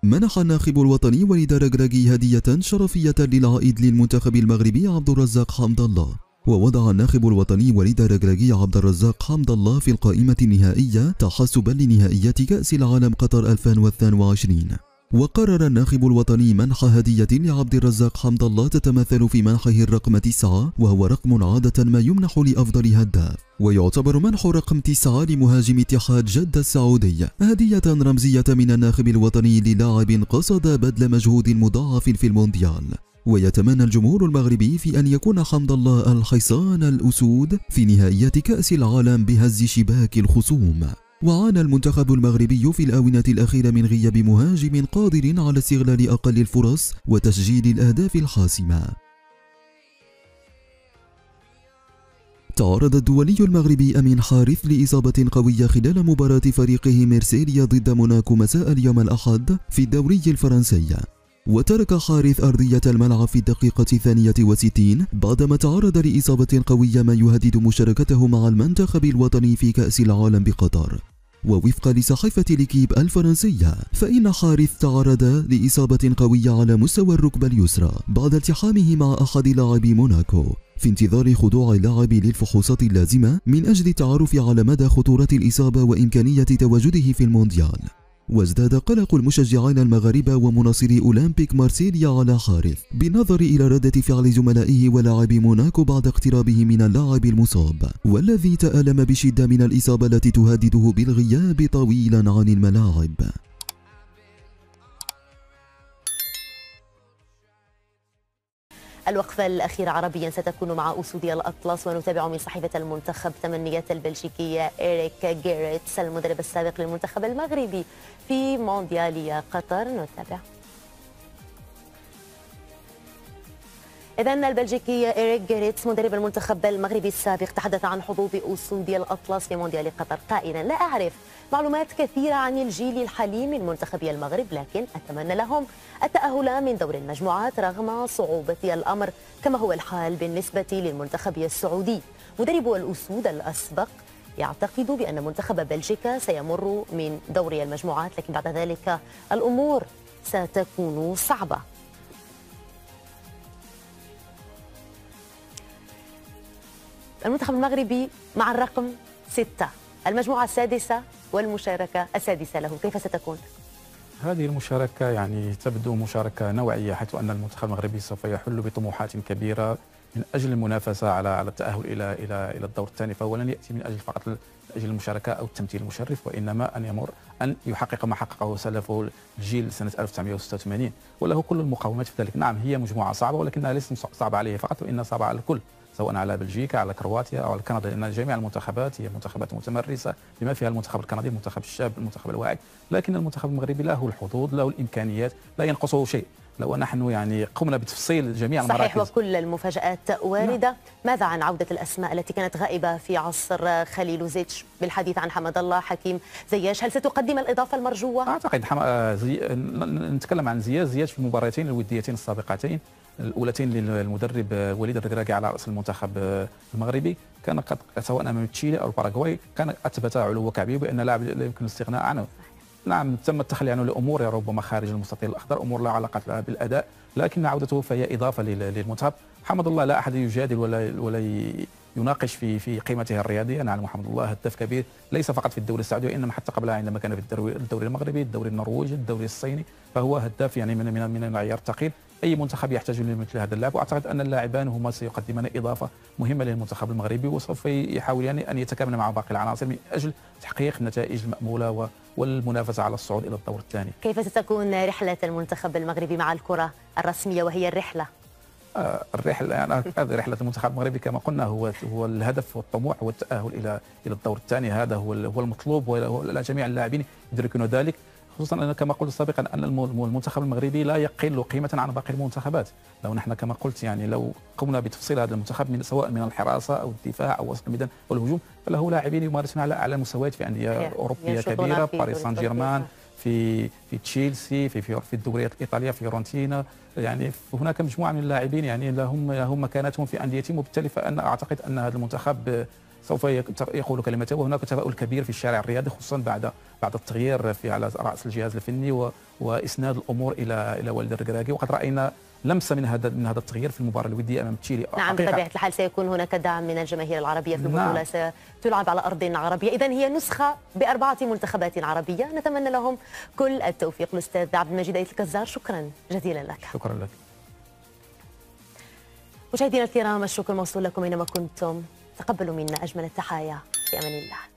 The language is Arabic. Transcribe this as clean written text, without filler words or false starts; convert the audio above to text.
منح الناخب الوطني وليد ركراكي هدية شرفية للعائد للمنتخب المغربي عبد الرزاق حمد الله. ووضع الناخب الوطني وليد ركراكي عبد الرزاق حمد الله في القائمة النهائية تحسبا لنهائيات كأس العالم قطر 2022. وقرر الناخب الوطني منح هدية لعبد الرزاق حمد الله تتمثل في منحه الرقم 9، وهو رقم عادة ما يمنح لأفضل هداف، ويعتبر منح رقم 9 لمهاجم اتحاد جدة السعودي هدية رمزية من الناخب الوطني للاعب قصد بذل مجهود مضاعف في المونديال. ويتمنى الجمهور المغربي في أن يكون حمد الله الحصان الأسود في نهائيات كأس العالم بهز شباك الخصوم. وعانى المنتخب المغربي في الآونة الأخيرة من غياب مهاجم قادر على استغلال أقل الفرص وتسجيل الأهداف الحاسمة. تعرض الدولي المغربي أمين حارث لإصابة قوية خلال مباراة فريقه ميرسيليا ضد موناكو مساء اليوم الأحد في الدوري الفرنسي. وترك حارث أرضية الملعب في الدقيقة 62 بعدما تعرض لإصابة قوية ما يهدد مشاركته مع المنتخب الوطني في كأس العالم بقطر. ووفقا لصحيفة ليكيب الفرنسية فإن حارث تعرض لإصابة قوية على مستوى الركبة اليسرى بعد التحامه مع أحد لاعبي موناكو، في انتظار خضوع اللاعب للفحوصات اللازمة من أجل التعرف على مدى خطورة الإصابة وإمكانية تواجده في المونديال. وازداد قلق المشجعين المغاربة ومناصري أولمبيك مارسيليا على حارث بالنظر إلى ردة فعل زملائه ولاعبي موناكو بعد اقترابه من اللاعب المصاب، والذي تألم بشدة من الإصابة التي تهدده بالغياب طويلا عن الملاعب. الوقفة الأخيرة عربيا ستكون مع أسودي الأطلس، ونتابع من صحيفة المنتخب تمنيات البلجيكية إيريك جيريتس المدرب السابق للمنتخب المغربي في مونديالية قطر. نتابع. إذن البلجيكي إيريك جيريتس مدرب المنتخب المغربي السابق تحدث عن حظوظ أسودي الأطلس في مونديال قطر قائلا: لا أعرف معلومات كثيرة عن الجيل الحالي من منتخبي المغرب، لكن أتمنى لهم التأهل من دور المجموعات رغم صعوبة الأمر، كما هو الحال بالنسبة للمنتخب السعودي. مدرب الأسود الأسبق يعتقد بأن منتخب بلجيكا سيمر من دور المجموعات، لكن بعد ذلك الأمور ستكون صعبة. المنتخب المغربي مع الرقم 6، المجموعة السادسة والمشاركة السادسة له، كيف ستكون؟ هذه المشاركة يعني تبدو مشاركة نوعية، حيث أن المنتخب المغربي سوف يحل بطموحات كبيرة من أجل المنافسة على التأهل إلى الدور الثاني، فهو لن يأتي من أجل فقط أجل المشاركة أو التمثيل المشرف، وإنما أن يحقق ما حققه سلفه الجيل سنة 1986، وله كل المقومات في ذلك. نعم، هي مجموعة صعبة، ولكنها ليست صعبة عليه فقط، وإنها صعبة على الكل، سواء على بلجيكا، على كرواتيا أو على كندا، لأن جميع المنتخبات هي منتخبات متمرسة، بما فيها المنتخب الكندي، المنتخب الشاب، المنتخب الواعد. لكن المنتخب المغربي له الحظوظ، له الإمكانيات، لا ينقصه شيء لو نحن يعني قمنا بتفصيل جميع المراكز. صحيح، وكل المفاجآت واردة. نعم. ماذا عن عودة الأسماء التي كانت غائبة في عصر خليلوزيتش، بالحديث عن حمد الله، حكيم زياش، هل ستقدم الإضافة المرجوة؟ أعتقد نتكلم عن زياش في المباراتين الوديتين السابقتين الأولتين للمدرب وليد الركراكي على رأس المنتخب المغربي، كان قد سواء أمام تشيلي أو الباراغواي كان أثبت علو كعبه بأن لاعب لا يمكن الاستغناء عنه. نعم، تم التخلي عنه لأمور ربما خارج المستطيل الأخضر، أمور لا علاقة لها بالأداء، لكن عودته فهي إضافة للمنتخب. حمد الله لا أحد يجادل ولا يناقش في قيمته الرياضيه. نعم، محمد الله هداف كبير ليس فقط في الدوري السعودي، وانما حتى قبلها عندما كان في الدوري المغربي، الدوري النرويجي، الدوري الصيني، فهو هداف يعني من المعيار الثقيل. اي منتخب يحتاج لمثل هذا اللاعب، واعتقد ان اللاعبان هما سيقدمان اضافه مهمه للمنتخب المغربي، وسوف يحاول يعني ان يتكامل مع باقي العناصر من اجل تحقيق النتائج المأموله والمنافسه على الصعود الى الدور الثاني. كيف ستكون رحله المنتخب المغربي مع الكره الرسميه وهي الرحله؟ الرحله يعني هذه رحله المنتخب المغربي كما قلنا هو الهدف والطموح والتاهل الى الدور الثاني، هذا هو المطلوب، وجميع اللاعبين يدركون ذلك، خصوصا ان كما قلت سابقا ان المنتخب المغربي لا يقل قيمه عن باقي المنتخبات. لو نحن كما قلت يعني لو قمنا بتفصيل هذا المنتخب سواء من الحراسه او الدفاع او وسط الميدان والهجوم، فله لاعبين يمارسون على اعلى المستويات في انديه اوروبيه كبيره، باريس سان جيرمان، في تشيلسي، في الدوريات الايطاليه، في فيورنتينا، يعني هناك مجموعه من اللاعبين يعني لهم مكانتهم في انديتهم، وبالتالي فانا اعتقد ان هذا المنتخب سوف يقول كلمته. وهناك تفاؤل كبير في الشارع الرياضي، خصوصا بعد التغيير على راس الجهاز الفني واسناد الامور الى وليد الركراكي. وقد راينا لمسه من هذا التغيير في المباراه الوديه امام تشيلي. نعم بطبيعه الحال سيكون هناك دعم من الجماهير العربيه في البطوله. نعم. ستلعب على ارض عربيه، اذا هي نسخه ب4 منتخبات عربيه، نتمنى لهم كل التوفيق. الاستاذ عبد المجيد أيت الكزار، شكرا جزيلا لك. شكرا لك. مشاهدينا الكرام، الشكر موصول لكم اينما كنتم، تقبلوا منا اجمل التحايا، في امان الله.